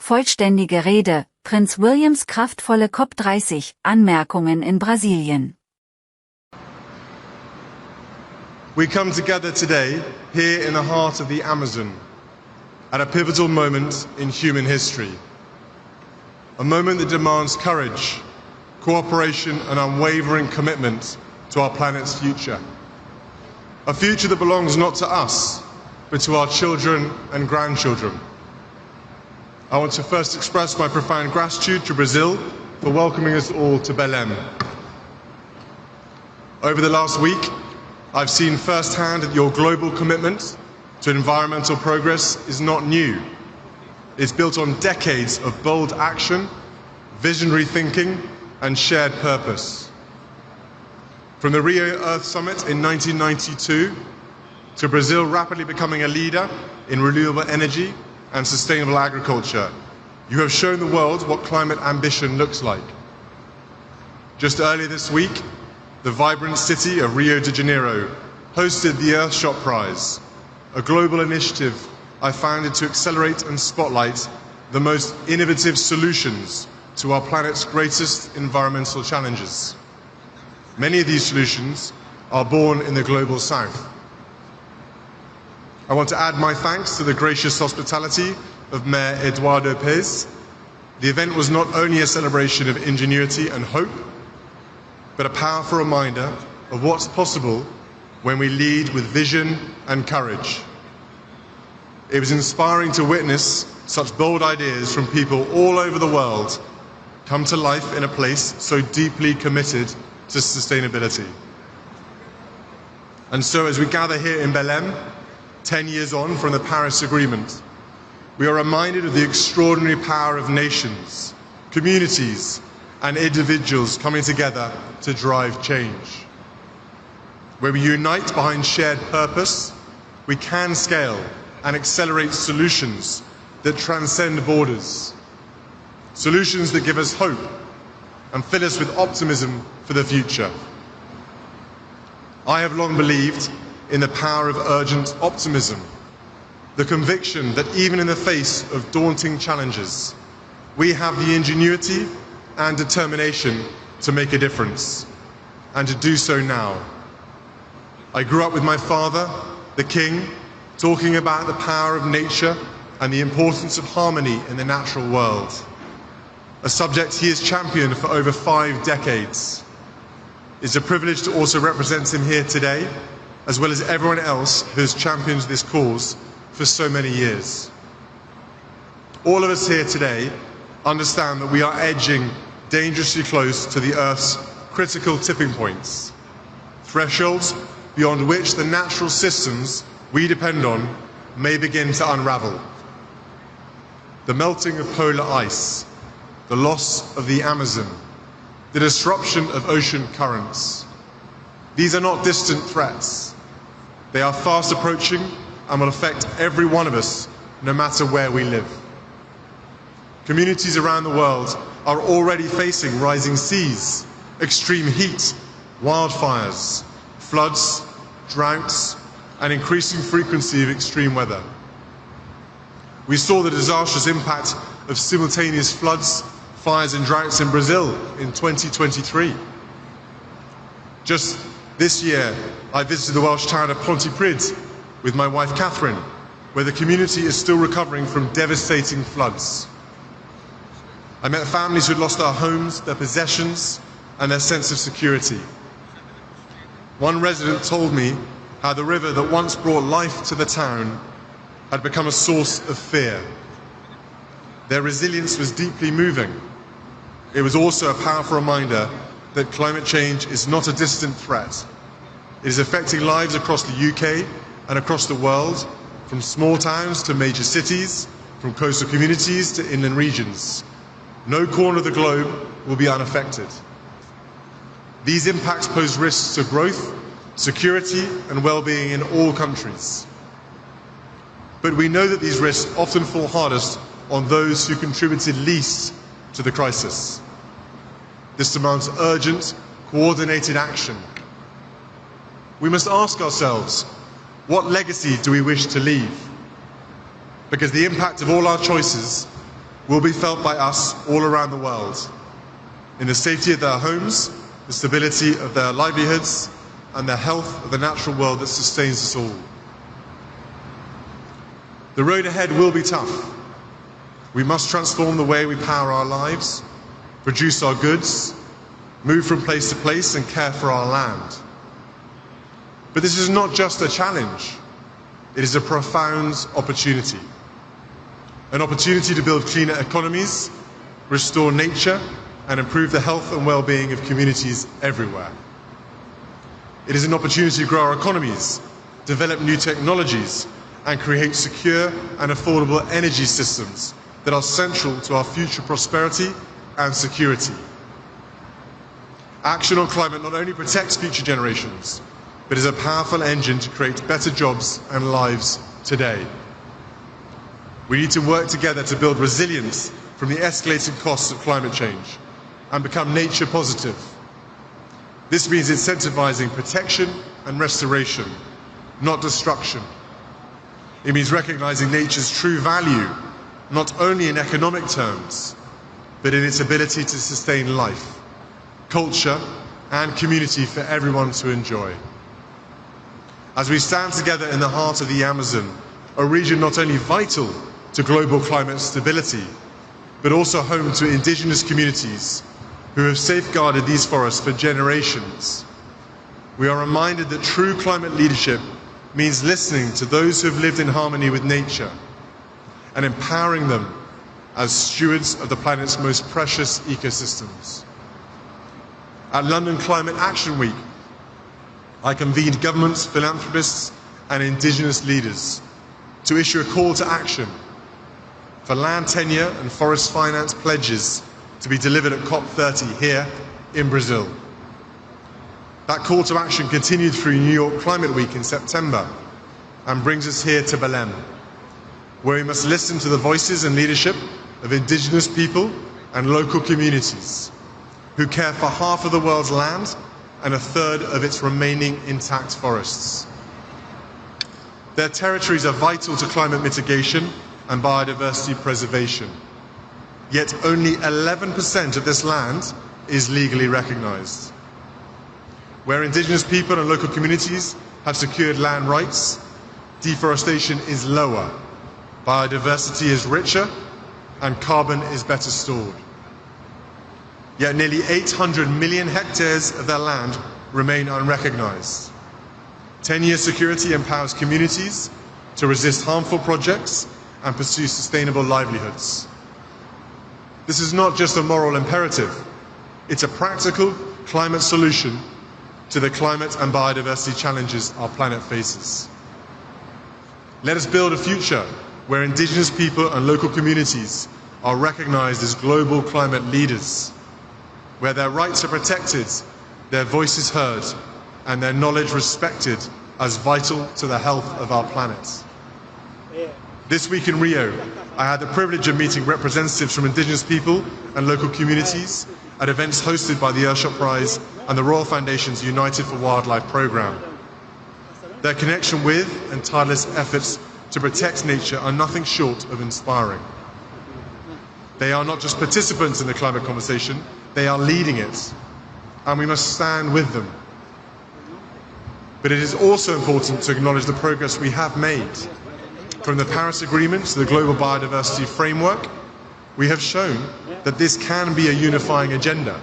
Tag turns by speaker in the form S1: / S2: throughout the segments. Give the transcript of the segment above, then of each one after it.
S1: Vollständige Rede, Prinz Williams kraftvolle COP30-Anmerkungen in Brasilien.
S2: We come together today, here in the heart of the Amazon, at a pivotal moment in human history. A moment that demands courage, cooperation and unwavering commitment to our planet's future. A future that belongs not to us, but to our children and grandchildren. I want to first express my profound gratitude to Brazil for welcoming us all to Belem. Over the last week, I've seen firsthand that your global commitment to environmental progress is not new. It's built on decades of bold action, visionary thinking, and shared purpose. From the Rio Earth Summit in 1992 to Brazil rapidly becoming a leader in renewable energy and sustainable agriculture, you have shown the world what climate ambition looks like. Just earlier this week, the vibrant city of Rio de Janeiro hosted the Earthshot-Preis, a global initiative I founded to accelerate and spotlight the most innovative solutions to our planet's greatest environmental challenges. Many of these solutions are born in the global south. I want to add my thanks to the gracious hospitality of Mayor Eduardo Paes. The event was not only a celebration of ingenuity and hope, but a powerful reminder of what's possible when we lead with vision and courage. It was inspiring to witness such bold ideas from people all over the world come to life in a place so deeply committed to sustainability. And so as we gather here in Belem, 10 years on from the Paris Agreement, we are reminded of the extraordinary power of nations, communities, and individuals coming together to drive change. Where we unite behind shared purpose, we can scale and accelerate solutions that transcend borders. Solutions that give us hope and fill us with optimism for the future. I have long believed in the power of urgent optimism, the conviction that even in the face of daunting challenges, we have the ingenuity and determination to make a difference, and to do so now. I grew up with my father, the King, talking about the power of nature and the importance of harmony in the natural world, a subject he has championed for over 5 decades. It's a privilege to also represent him here today, as well as everyone else who has championed this cause for so many years. All of us here today understand that we are edging dangerously close to the Earth's critical tipping points, thresholds beyond which the natural systems we depend on may begin to unravel. The melting of polar ice, the loss of the Amazon, the disruption of ocean currents. These are not distant threats. They are fast approaching and will affect every one of us, no matter where we live. Communities around the world are already facing rising seas, extreme heat, wildfires, floods, droughts, and increasing frequency of extreme weather. We saw the disastrous impact of simultaneous floods, fires and droughts in Brazil in 2023. Just this year, I visited the Welsh town of Prinz with my wife Catherine, where the community is still recovering from devastating floods. I met families who had lost their homes, their possessions, and their sense of security. One resident told me how the river that once brought life to the town had become a source of fear. Their resilience was deeply moving. It was also a powerful reminder that climate change is not a distant threat. It is affecting lives across the UK and across the world, from small towns to major cities, from coastal communities to inland regions. No corner of the globe will be unaffected. These impacts pose risks to growth, security and well-being in all countries. But we know that these risks often fall hardest on those who contributed least to the crisis. This demands urgent, coordinated action. We must ask ourselves, what legacy do we wish to leave? Because the impact of all our choices will be felt by us all around the world, in the safety of their homes, the stability of their livelihoods, and the health of the natural world that sustains us all. The road ahead will be tough. We must transform the way we power our lives, produce our goods, move from place to place, and care for our land. But this is not just a challenge, it is a profound opportunity. An opportunity to build cleaner economies, restore nature, and improve the health and well-being of communities everywhere. It is an opportunity to grow our economies, develop new technologies, and create secure and affordable energy systems that are central to our future prosperity and security. Action on climate not only protects future generations, but is a powerful engine to create better jobs and lives today. We need to work together to build resilience from the escalating costs of climate change and become nature positive. This means incentivizing protection and restoration, not destruction. It means recognizing nature's true value, not only in economic terms, but in its ability to sustain life, culture, and community for everyone to enjoy. As we stand together in the heart of the Amazon, a region not only vital to global climate stability, but also home to indigenous communities who have safeguarded these forests for generations, we are reminded that true climate leadership means listening to those who have lived in harmony with nature and empowering them as stewards of the planet's most precious ecosystems. At London Climate Action Week, I convened governments, philanthropists, and indigenous leaders to issue a call to action for land tenure and forest finance pledges to be delivered at COP30 here in Brazil. That call to action continued through New York Climate Week in September and brings us here to Belem, where we must listen to the voices and leadership of indigenous people and local communities who care for half of the world's land and a third of its remaining intact forests. Their territories are vital to climate mitigation and biodiversity preservation. Yet only 11% of this land is legally recognized. Where indigenous people and local communities have secured land rights, deforestation is lower, biodiversity is richer, and carbon is better stored. Yet nearly 800 million hectares of their land remain unrecognized. 10-year security empowers communities to resist harmful projects and pursue sustainable livelihoods. This is not just a moral imperative, it's a practical climate solution to the climate and biodiversity challenges our planet faces. Let us build a future where indigenous people and local communities are recognized as global climate leaders, where their rights are protected, their voices heard, and their knowledge respected as vital to the health of our planet. This week in Rio, I had the privilege of meeting representatives from indigenous people and local communities at events hosted by the Earthshot-Preis and the Royal Foundation's United for Wildlife programme. Their connection with and tireless efforts to protect nature are nothing short of inspiring. They are not just participants in the climate conversation, they are leading it, and we must stand with them. But it is also important to acknowledge the progress we have made. From the Paris Agreement to the Global Biodiversity Framework, we have shown that this can be a unifying agenda.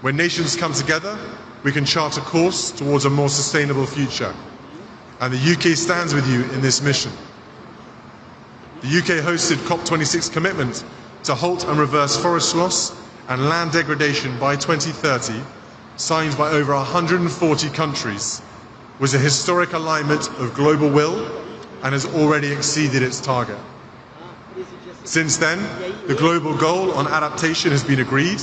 S2: When nations come together, we can chart a course towards a more sustainable future. And the UK stands with you in this mission. The UK hosted COP26 commitment to halt and reverse forest loss and land degradation by 2030, signed by over 140 countries, was a historic alignment of global will and has already exceeded its target. Since then, the global goal on adaptation has been agreed,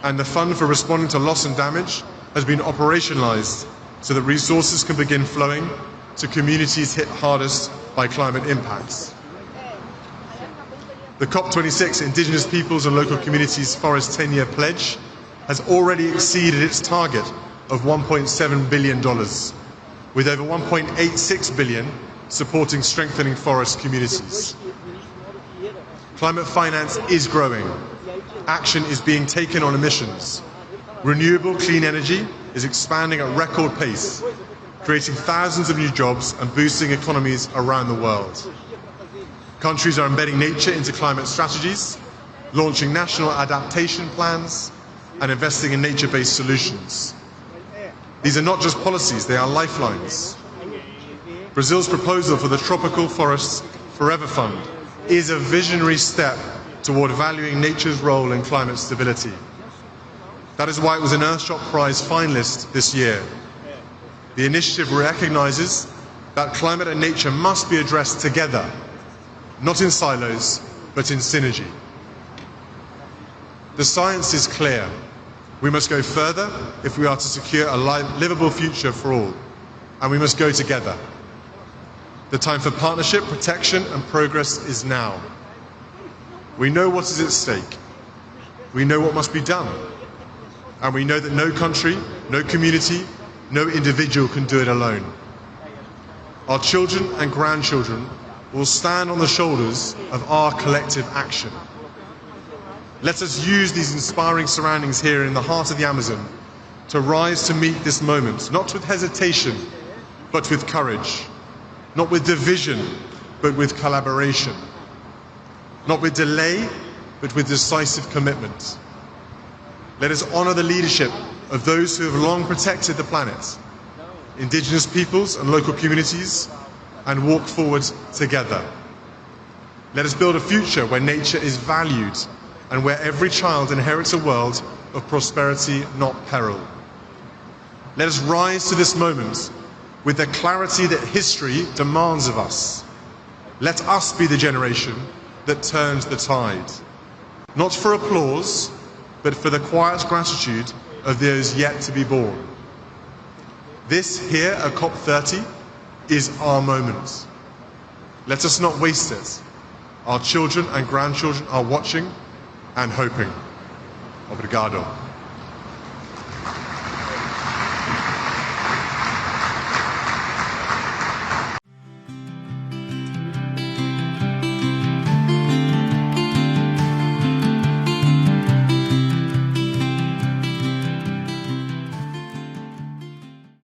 S2: and the fund for responding to loss and damage has been operationalized so that resources can begin flowing to communities hit hardest by climate impacts. The COP26 Indigenous Peoples and Local Communities Forest 10-year pledge has already exceeded its target of $1.7 billion, with over $1.86 billion supporting strengthening forest communities. Climate finance is growing. Action is being taken on emissions. Renewable clean energy is expanding at record pace, creating thousands of new jobs and boosting economies around the world. Countries are embedding nature into climate strategies, launching national adaptation plans, and investing in nature-based solutions. These are not just policies, they are lifelines. Brazil's proposal for the Tropical Forests Forever Fund is a visionary step toward valuing nature's role in climate stability. That is why it was an Earthshot-Preis finalist this year. The initiative recognizes that climate and nature must be addressed together, not in silos, but in synergy. The science is clear. We must go further if we are to secure a livable future for all, and we must go together. The time for partnership, protection, and progress is now. We know what is at stake. We know what must be done. And we know that no country, no community, no individual can do it alone. Our children and grandchildren will stand on the shoulders of our collective action. Let us use these inspiring surroundings here in the heart of the Amazon to rise to meet this moment, not with hesitation, but with courage. Not with division, but with collaboration. Not with delay, but with decisive commitment. Let us honor the leadership of those who have long protected the planet, indigenous peoples and local communities, and walk forward together. Let us build a future where nature is valued and where every child inherits a world of prosperity, not peril. Let us rise to this moment with the clarity that history demands of us. Let us be the generation that turns the tide, not for applause, but for the quiet gratitude of those yet to be born. This here at COP30 is our moment. Let us not waste it. Our children and grandchildren are watching and hoping. Obrigado.